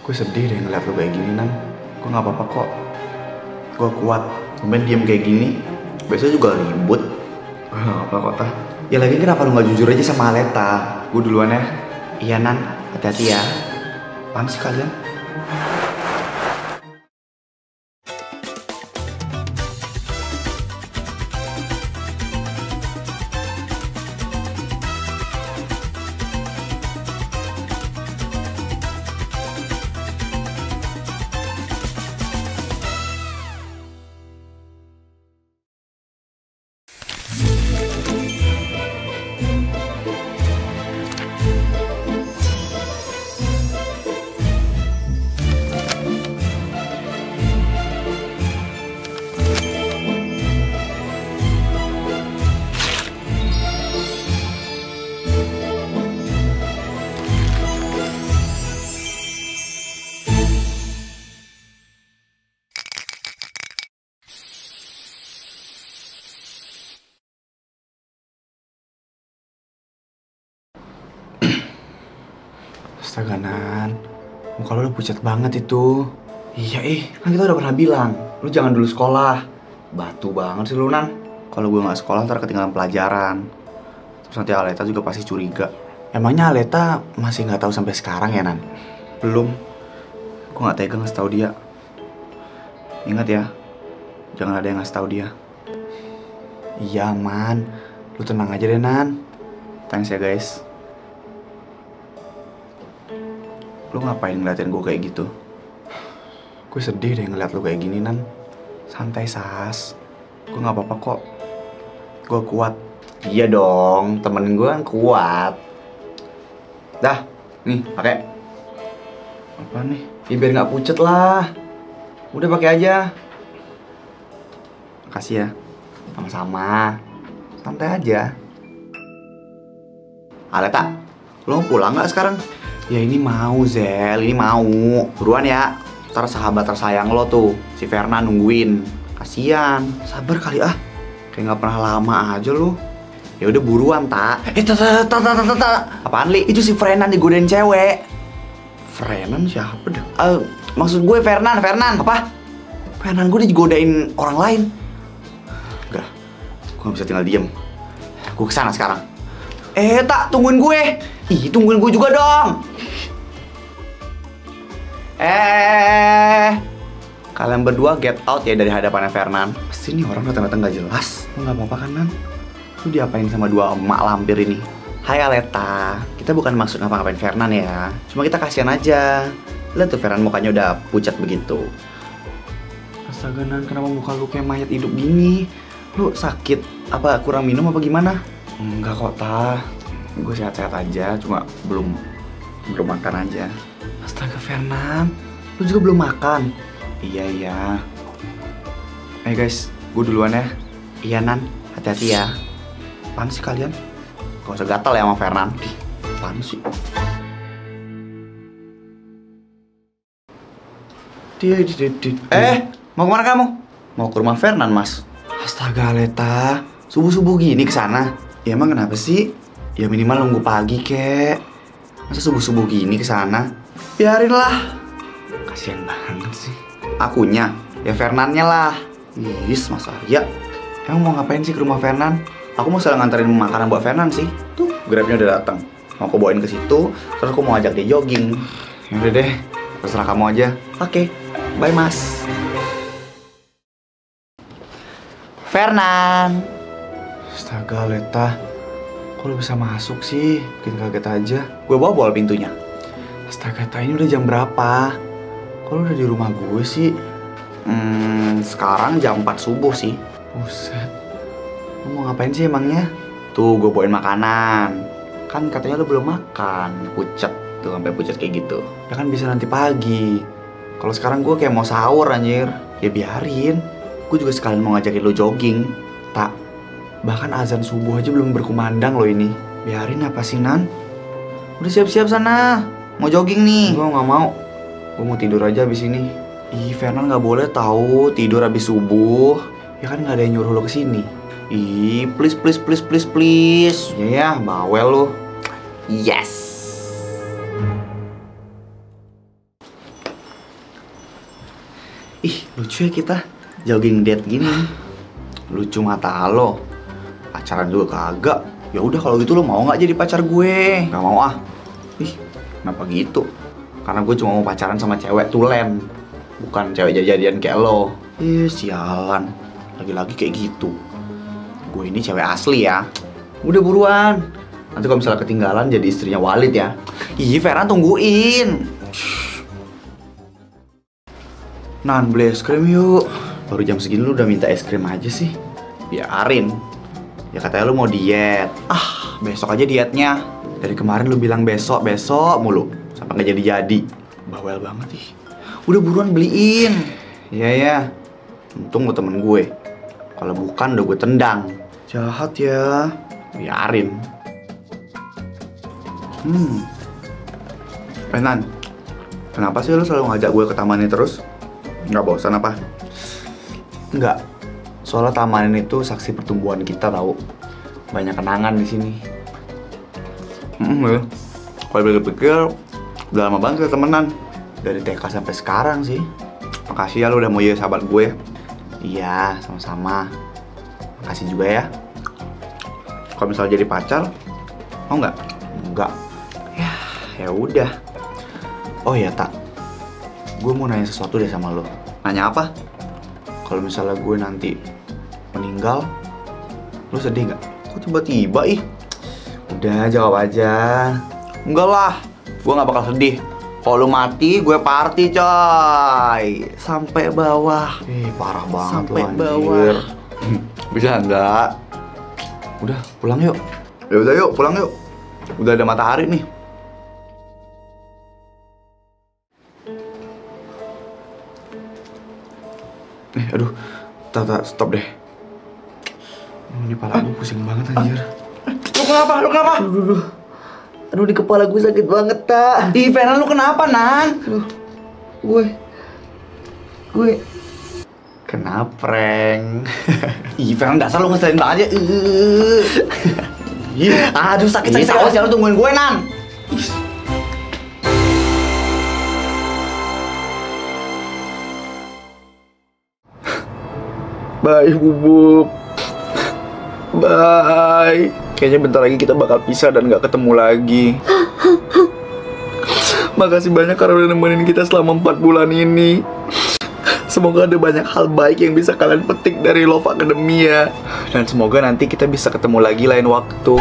Gue sedih deh ngeliat lo kayak gini, Nan. Gue gak apa-apa kok. Gue kuat. Tumben diem kayak gini. Biasanya juga ribut. Gue gak apa-apa kok, Tah. Ya lagi kenapa lo gak jujur aja sama Aleta? Gue duluan ya. Iya, Nan. Hati-hati ya. Apaan sih kalian? Astaga, Nan, muka lo udah pucat banget itu. Iya kan kita udah pernah bilang lu jangan dulu sekolah. Batu banget sih lu, Nan. Kalau gue gak sekolah ntar ketinggalan pelajaran. Terus nanti Aleta juga pasti curiga. Emangnya Aleta masih gak tahu sampai sekarang ya, Nan? Belum. Gue gak tega ngasih tahu dia. Ingat ya, jangan ada yang ngasih tahu dia. Iya, Man. Lu tenang aja deh, Nan. Thanks ya, guys. Lu ngapain ngeliatin gue kayak gitu? Gue sedih deh ngeliat lu kayak gini, Nan. Santai, Sas. Gue gak apa-apa kok. Gue kuat. Iya dong, temen gue kan kuat. Dah, nih, pakai. Apa nih? Ya, biar gak pucet lah. Udah pakai aja. Makasih ya. Sama-sama. Santai aja. Aleta, lu mau pulang gak sekarang? Ya ini mau, Zel, ini mau. Buruan ya. Ntar sahabat tersayang lo tuh, si Fernan nungguin. Kasian. Sabar kali ah. Kayak gak pernah lama aja lo. Ya udah buruan, Tak. Apaan, Li? Itu si Fernan digodain cewek. Fernan siapa dah? Maksud gue Fernan. Apa? Fernan gue digodain orang lain. Enggak. Gue gak bisa tinggal diem. Gue kesana sekarang. Tak, tungguin gue. Ih, tungguin gue juga dong. Kalian berdua get out ya dari hadapannya Fernan. Pasti nih orang datang-datang gak jelas. Lu gak apa-apa kan, Nan? Lu diapain sama dua emak lampir ini? Hai Aleta, kita bukan maksud ngapa-ngapain Fernan ya. Cuma kita kasihan aja. Lihat tuh Fernan mukanya udah pucat begitu. Astaga, Nan, kenapa muka lu kayak mayat hidup gini? Lu sakit? Apa kurang minum apa gimana? Enggak kok, Ta. Gue sehat-sehat aja, cuma belum makan aja. Astaga, Fernan, lu juga belum makan? Iya. Guys, gue duluan ya. Iya, Nan, hati-hati ya. Apaan sih kalian? Gak usah gatal ya sama Fernan. Apaan sih? Mau kemana kamu? Mau ke rumah Fernan, Mas. Astaga, Aleta, subuh-subuh gini kesana? Ya emang kenapa sih? Ya minimal nunggu pagi, kek. Masa subuh-subuh gini kesana? Biarin lah. Kasian banget sih. Akunya? Ya Fernannya lah. Yes, masa ya? Emang mau ngapain sih ke rumah Fernan? Aku mau salah nganterin makanan buat Fernan sih. Tuh, Grabnya udah datang. Mau aku bawain ke situ, terus aku mau ajak dia jogging. Yaudah deh, terserah kamu aja. Oke, bye Mas. Fernan. Astaga, Leta. Kok lu bisa masuk sih? Bikin kaget aja. Gue bawa pintunya. Astaga, Ta, ini udah jam berapa? Kok lu udah di rumah gue sih? Sekarang jam 4 subuh sih. Buset. Lu mau ngapain sih emangnya? Tuh, gue bawain makanan. Kan katanya lu belum makan. Pucet. Tuh, sampai pucet kayak gitu. Ya kan bisa nanti pagi. Kalau sekarang gue kayak mau sahur, anjir. Ya biarin. Gue juga sekalian mau ngajakin lu jogging. Tak. Bahkan azan subuh aja belum berkumandang loh ini. Biarin apa sih, Nan? Udah siap-siap sana. Mau jogging nih. Gue gak mau. Gue mau tidur aja abis ini. Ih, Fernan gak boleh tahu tidur abis subuh. Ya kan gak ada yang nyuruh lo kesini. Ih, please. Ya, bawel lo. Yes. Ih, lucu ya kita jogging date gini. Lucu mata lo. Pacaran juga kagak. Ya udah kalau gitu lo mau nggak jadi pacar gue? Nggak mau ah. Ih, kenapa gitu? Karena gue cuma mau pacaran sama cewek tulen, bukan cewek jadian kayak lo. Ih, sialan. Lagi-lagi kayak gitu. Gue ini cewek asli ya. Udah buruan. Nanti kalau misalnya ketinggalan jadi istrinya Walid ya. Ih, Ferhan tungguin. Nan, beli es krim yuk. Baru jam segini lu udah minta es krim aja sih. Biarin. Ya katanya lu mau diet. Ah, besok aja dietnya. Dari kemarin lu bilang besok mulu. Sampai nggak jadi-jadi. Bawel banget ih. Udah buruan beliin. Iya ya. Untung lu temen gue. Kalau bukan udah gue tendang. Jahat ya. Biarin. Nan, kenapa sih lu selalu ngajak gue ke taman ini terus? Nggak bosan apa? Nggak. Soalnya taman ini tuh saksi pertumbuhan kita tahu. Banyak kenangan di sini. Kalau pikir udah lama banget kita temenan. Dari TK sampai sekarang sih. Makasih ya lu udah mau jadi sahabat gue. Iya, sama-sama. Makasih juga ya. Kalau misalnya jadi pacar, mau nggak? Enggak. Ya udah. Oh ya tak. Gue mau nanya sesuatu deh sama lo. Nanya apa? Kalau misalnya gue nanti meninggal, lo sedih nggak? Kok tiba-tiba ih? Udah jawab aja. Enggak lah, gue nggak bakal sedih. Kalau lo mati, gue party coy. Sampai bawah. Parah banget. Sampai bawah. Bisa enggak? Udah pulang yuk. Ya udah yuk pulang yuk. Udah ada matahari nih. Aduh, stop deh. Ini pala gue pusing banget anjir. Lu kenapa? Aduh, di kepala gue sakit banget, tak. Ih, Ferhan lu kenapa, Nan? Aduh, gue kena prank. Ih, Ferhan dasar lu ngeselin banget ya. Aduh, sakit. Awas ya lu tungguin gue, Nan. Bye, Bubuk. Bye. Kayaknya bentar lagi kita bakal pisah dan gak ketemu lagi. Makasih banyak karena udah nemenin kita selama 4 bulan ini. Semoga ada banyak hal baik yang bisa kalian petik dari Love Academy ya. Dan semoga nanti kita bisa ketemu lagi lain waktu.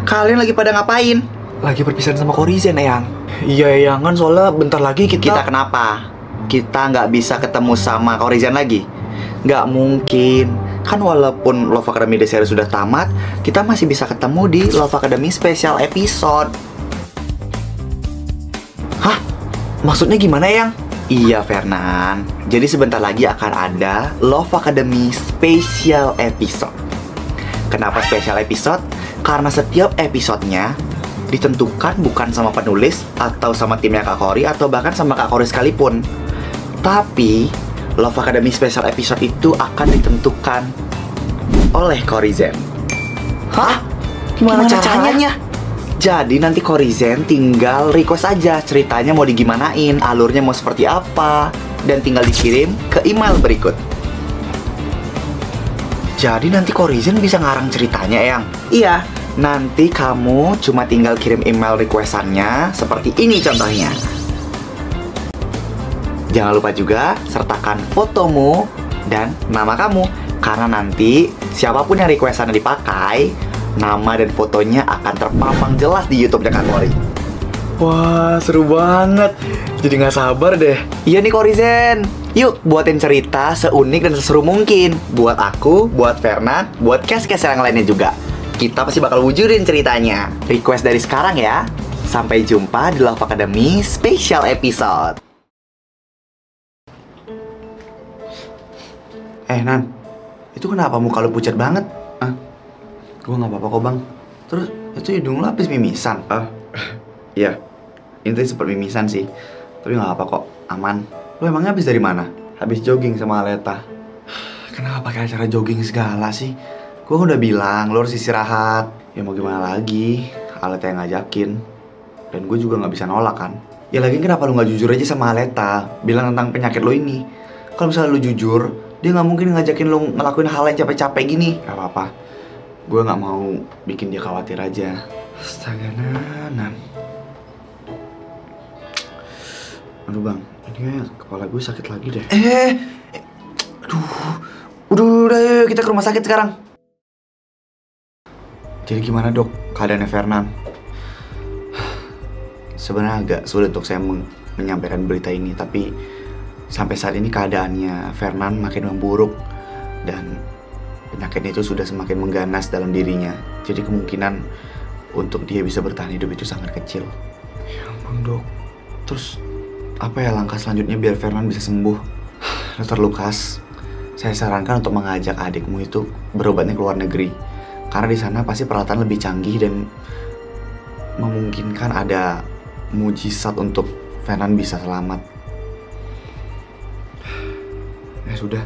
Kalian lagi pada ngapain? Lagi perpisahan sama Korizen, Eyang. Iya, Eyang, kan soalnya bentar lagi kita kenapa? Kita nggak bisa ketemu sama Korizen lagi? Nggak mungkin. Kan walaupun Love Academy The Series sudah tamat, kita masih bisa ketemu di Love Academy Special Episode. Hah? Maksudnya gimana, Yang? Iya, Fernan. Jadi sebentar lagi akan ada Love Academy Special Episode. Kenapa Special Episode? Karena setiap episodenya ditentukan bukan sama penulis atau sama timnya Kak Kori atau bahkan sama Kak Kori sekalipun. Tapi Love Academy Special Episode itu akan ditentukan oleh Korizen. Hah? Gimana caranya? Jadi nanti Korizen tinggal request aja ceritanya mau digimanain, alurnya mau seperti apa, dan tinggal dikirim ke email berikut. Jadi nanti Korizen bisa ngarang ceritanya, Yang? Iya. Nanti kamu cuma tinggal kirim email requestannya seperti ini contohnya. Jangan lupa juga sertakan fotomu dan nama kamu. Karena nanti siapapun yang requestannya dipakai, nama dan fotonya akan terpampang jelas di YouTube-nya Kak Kori. Wah, seru banget. Jadi nggak sabar deh. Iya nih Korizen. Yuk, buatin cerita seunik dan seseru mungkin. Buat aku, buat Fernan, buat cast-cast yang lainnya juga. Kita pasti bakal wujudin ceritanya. Request dari sekarang ya. Sampai jumpa di Love Academy Special Episode. Nan, itu kenapa muka lu pucat banget? Gue nggak apa-apa kok, Bang. Terus, itu hidung lu habis mimisan? Iya, ini tadi sempat mimisan sih. Tapi nggak apa kok, aman. Lu emangnya habis dari mana? Habis jogging sama Aleta. Kenapa pakai acara jogging segala sih? Gue udah bilang, lu harus istirahat. Ya mau gimana lagi, Aleta yang ngajakin. Dan gue juga nggak bisa nolak kan. Ya lagi kenapa lu gak jujur aja sama Aleta, bilang tentang penyakit lo ini. Kalau misalnya lu jujur, dia gak mungkin ngajakin lu ngelakuin hal yang capek-capek gini. Gak apa-apa, gue gak mau bikin dia khawatir aja. Astaga, Nan. Aduh bang, ini kayak kepala gue sakit lagi deh. Aduh, udah yuk, kita ke rumah sakit sekarang. Jadi gimana dok, keadaannya Fernan? Sebenarnya agak sulit untuk saya menyampaikan berita ini, tapi sampai saat ini keadaannya Fernan makin memburuk dan penyakit itu sudah semakin mengganas dalam dirinya. Jadi kemungkinan untuk dia bisa bertahan hidup itu sangat kecil. Ya ampun dok, terus apa ya langkah selanjutnya biar Fernan bisa sembuh? Dr. Lukas, saya sarankan untuk mengajak adikmu itu berobatnya ke luar negeri. Karena di sana pasti peralatan lebih canggih dan memungkinkan ada mujizat untuk Fernan bisa selamat. Ya sudah,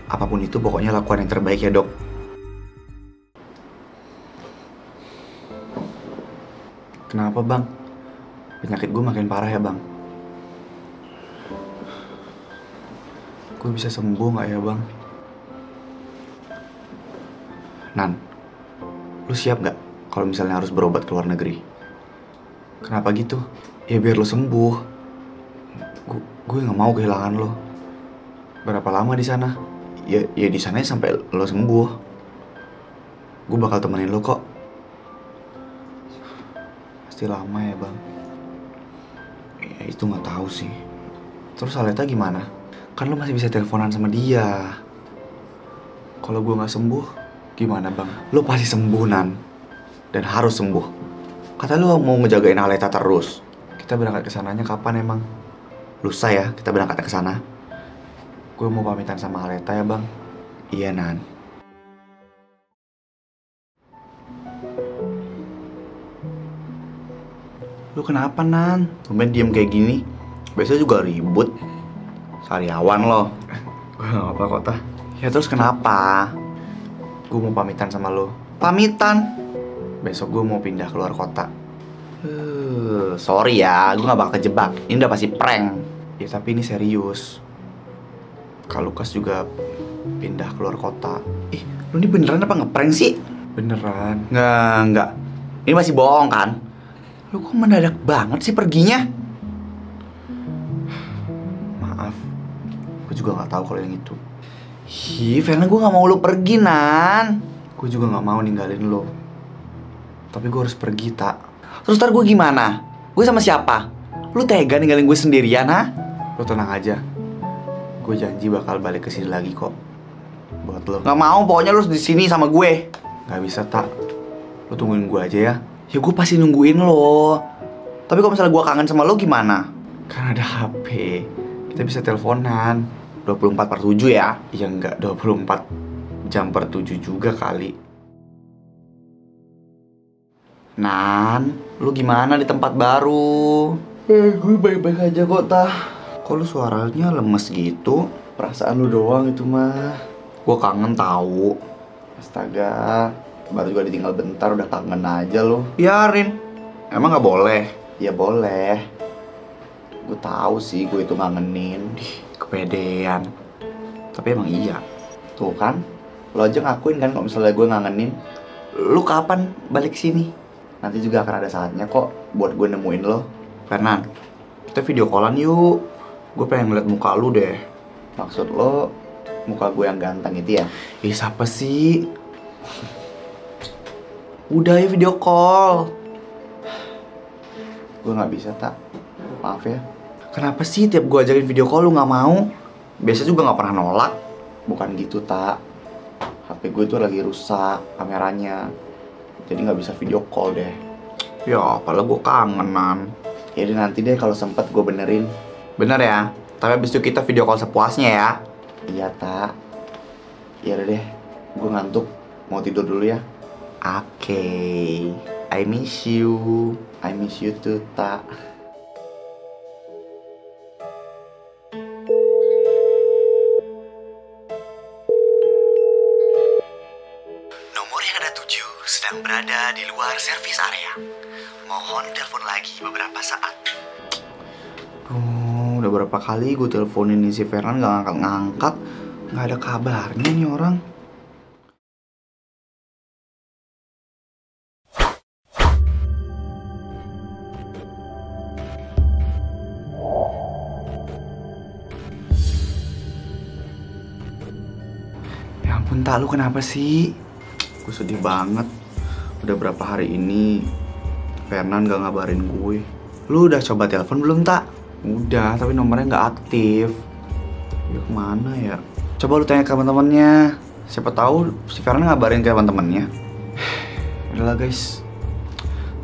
apapun itu pokoknya lakukan yang terbaik ya dok. Kenapa bang? Penyakit gue makin parah ya bang? Gue bisa sembuh gak ya bang? Nan, lu siap gak kalau misalnya harus berobat ke luar negeri? Kenapa gitu? Ya biar lo sembuh. Gue nggak mau kehilangan lo. Berapa lama di sana? Ya di sana sampai lo sembuh. Gue bakal temenin lo kok. Pasti lama ya bang. Ya itu nggak tahu sih. Terus Aleta gimana? Kan lo masih bisa teleponan sama dia. Kalau gue nggak sembuh, gimana bang? Lo pasti sembuh Nan, dan harus sembuh. Kata lu mau ngejagain Aleta terus. Kita berangkat ke sananya kapan emang? Lusa ya, kita berangkat ke sana. Gue mau pamitan sama Aleta ya, Bang. Iya, Nan. Lu kenapa, Nan? Tumben diem kayak gini. Biasanya juga ribut. Sariawan lo. Gue gak apa kok, Tah. Ya terus kenapa? Gue mau pamitan sama lo. Pamitan? Besok gue mau pindah keluar kota. Sorry ya, gue gak bakal kejebak. Ini udah pasti prank. Ya tapi ini serius. Kak Lukas juga pindah keluar kota. Lu ini beneran apa ngeprank sih? Beneran. Nggak. Ini masih bohong kan? Lu kok mendadak banget sih perginya? Maaf, gue juga gak tahu kalau yang itu. Karena gue gak mau lu pergi, Nan. Gue juga gak mau ninggalin lu. Tapi gue harus pergi, tak. Terus ntar gue gimana? Gue sama siapa? Lu tega ninggalin gue sendirian, ha? Lu tenang aja. Gue janji bakal balik ke sini lagi kok. Buat lo. Gak mau, pokoknya lu di sini sama gue. Gak bisa, tak. Lu tungguin gue aja ya. Ya gue pasti nungguin lo. Tapi kalau misalnya gue kangen sama lo gimana? Kan ada HP. Kita bisa teleponan 24/7 ya. Ya enggak 24 jam per 7 juga kali. Nan, lu gimana di tempat baru? Gue baik-baik aja kok, Tah. Kok lu suaranya lemes gitu? Perasaan lu doang itu mah. Gue kangen tahu. Astaga, baru juga ditinggal bentar udah kangen aja lu. Biarin. Emang nggak boleh? Ya boleh. Gue tahu sih gue itu ngangenin. Kepedean. Tapi emang iya. Tuh kan, lo aja ngakuin kan kalau misalnya gue ngangenin. Lu kapan balik sini? Nanti juga akan ada saatnya kok buat gue nemuin lo. Fernan, kita video callan yuk. Gue pengen ngeliat muka lu deh. Maksud lo, muka gue yang ganteng itu ya? Siapa sih? Udah ya video call. Gue gak bisa, tak. Maaf ya. Kenapa sih tiap gue ajakin video call lu gak mau? Biasa juga gak pernah nolak. Bukan gitu, tak. HP gue tuh lagi rusak kameranya. Jadi nggak bisa video call deh. Ya, apalah gue kangenan. Yaudah nanti deh kalau sempet gue benerin. Bener ya? Tapi abis itu kita video call sepuasnya ya. Iya, tak. Yaudah deh, gue ngantuk. Mau tidur dulu ya. Oke. I miss you. I miss you too, tak. Nomor yang Anda tuju sedang berada di luar servis area. Mohon telepon lagi beberapa saat. Udah berapa kali gue teleponin si Fernan gak ngangkat-ngangkat. Gak ada kabarnya nih orang. Ya ampun, Tak, lu kenapa sih? Gue sedih banget. Udah berapa hari ini Fernan gak ngabarin gue. Lu udah coba telepon belum, Tak? Udah, tapi nomornya nggak aktif. Ya kemana ya? Coba lu tanya ke teman-temannya. Siapa tahu si Fernan ngabarin ke teman-temannya. Udahlah guys,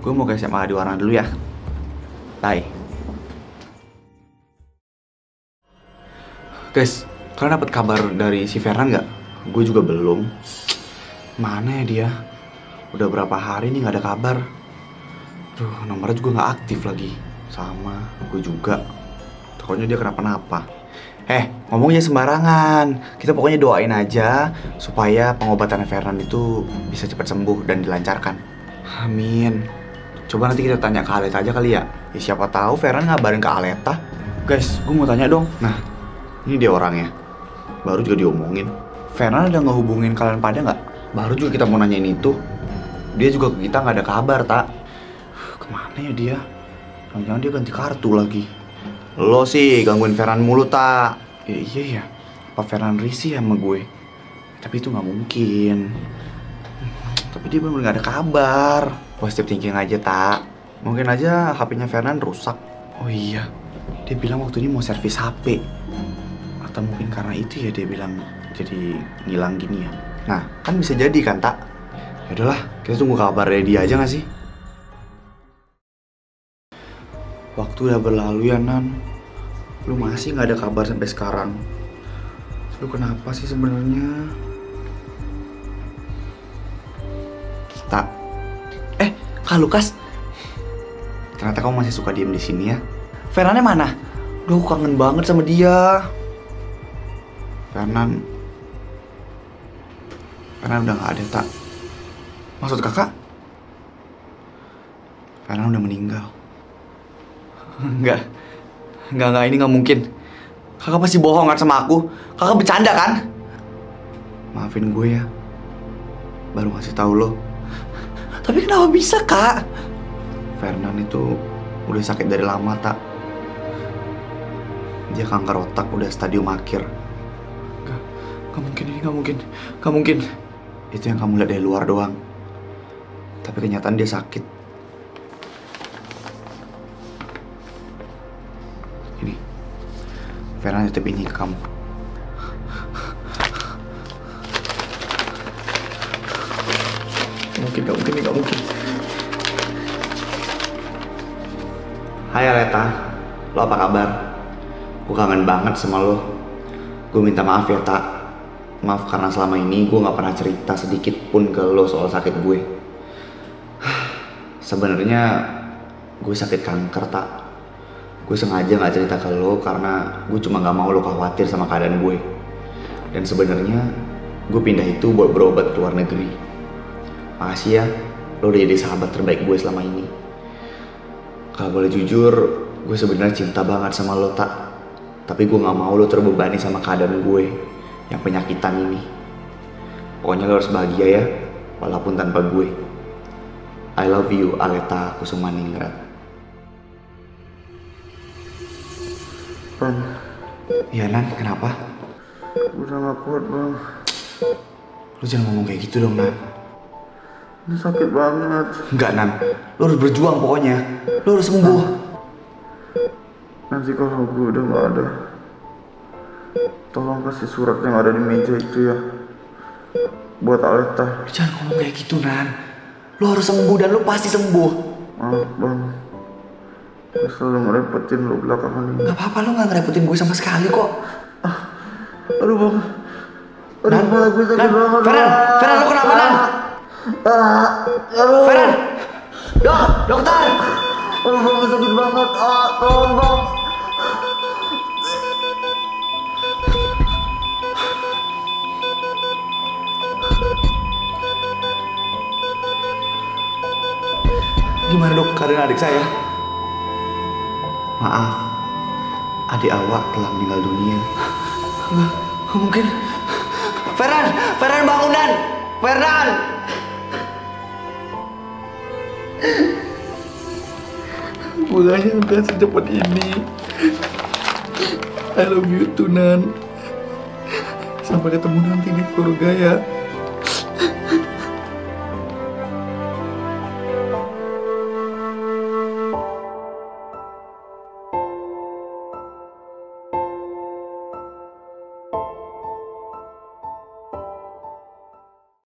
gue mau ke SMA di Warna dulu ya. Bye. Guys, kalian dapat kabar dari si Fernan nggak? Gue juga belum. Mana ya dia? Udah berapa hari nih nggak ada kabar. Duh, nomornya juga nggak aktif lagi. Sama, gue juga. Takutnya dia kenapa-napa. Ngomongnya sembarangan. Kita pokoknya doain aja supaya pengobatan Fernan itu bisa cepat sembuh dan dilancarkan. Amin. Coba nanti kita tanya ke Aleta aja kali ya. Ya siapa tahu Fernan ngabarin ke Aleta. Guys, gue mau tanya dong. Nah, ini dia orangnya. Baru juga diomongin. Fernan ada ngehubungin kalian pada nggak? Baru juga kita mau nanyain itu. Dia juga ke kita nggak ada kabar, Tak. Kemana ya dia? Jangan-jangan dia ganti kartu lagi. Lo sih gangguin Fernan mulu, Tak. Ya, iya ya. Apa Fernan risih sama gue? Tapi itu nggak mungkin. Tapi dia bener-bener nggak ada kabar. Positive thinking aja, Tak. Mungkin aja HP-nya Fernan rusak. Oh iya, dia bilang waktu ini mau servis HP. Atau mungkin karena itu ya dia bilang jadi ngilang gini ya. Nah, kan bisa jadi kan, Tak? Yaudahlah, kita tunggu kabar dari dia aja nggak sih? Waktu udah berlalu ya, Nan. Lu masih nggak ada kabar sampai sekarang. Lu kenapa sih sebenarnya? Tak. Kak Lukas. Ternyata kamu masih suka diem di sini ya. Fernannya mana? Duh, kangen banget sama dia. Fernan udah nggak ada, Tak. Maksud kakak? Fernan udah meninggal. Enggak, ini nggak mungkin. Kakak pasti bohong kan sama aku. Kakak bercanda kan? Maafin gue ya. Baru ngasih tahu lo. Tapi kenapa bisa, Kak? Fernan itu udah sakit dari lama, Tak. Dia kanker otak udah stadium akhir. Gak mungkin, ini gak mungkin. Itu yang kamu lihat dari luar doang. Tapi kenyataan dia sakit. Ini, Fernan titip ini ke kamu. Gak mungkin. Hai Aleta, lo apa kabar? Gue kangen banget sama lo. Gue minta maaf ya, Tak. Maaf karena selama ini gue gak pernah cerita sedikit pun ke lo soal sakit gue. Sebenarnya gue sakit kanker, Tak. Gue sengaja gak cerita ke lo karena gue cuma gak mau lo khawatir sama keadaan gue. Dan sebenarnya gue pindah itu buat berobat ke luar negeri. Makasih ya, lo udah jadi sahabat terbaik gue selama ini. Kalau boleh jujur, gue sebenarnya cinta banget sama lo, Tak. Tapi gue gak mau lo terbebani sama keadaan gue yang penyakitan ini. Pokoknya lo harus bahagia ya, walaupun tanpa gue. I love you, Aleta Kusumaningrat. Bang. Iya, Nan, kenapa? Udah gak kuat, Bang. Lo jangan ngomong kayak gitu dong, Nan. Ini sakit banget. Enggak, Nan. Lo harus berjuang pokoknya. Lo harus sembuh. Nanti kalau gue udah gak ada, tolong kasih surat yang ada di meja itu ya, buat Aleta. Jangan ngomong kayak gitu, Nan. Lo harus sembuh dan lo pasti sembuh. Maaf, Bang. Gue selalu ngerepotin lo belakangan ini. Gak apa-apa, lo gak ngerepotin gue sama sekali kok. Aduh, Bang. Aduh, Nan, malah gue sakit banget. Fernan, lo kenapa, Nan? Aduh. Fernan! Dokter! Aduh, Bang, gue sakit banget. Tolong, Bang. Gimana, Dok, keadaan adik saya? Maaf, adik awak telah meninggal dunia. Nggak mungkin. Fernan bangunan! Fernan! Bukannya udah secepat ini. I love you too, Nan. Sampai ketemu nanti di surga ya.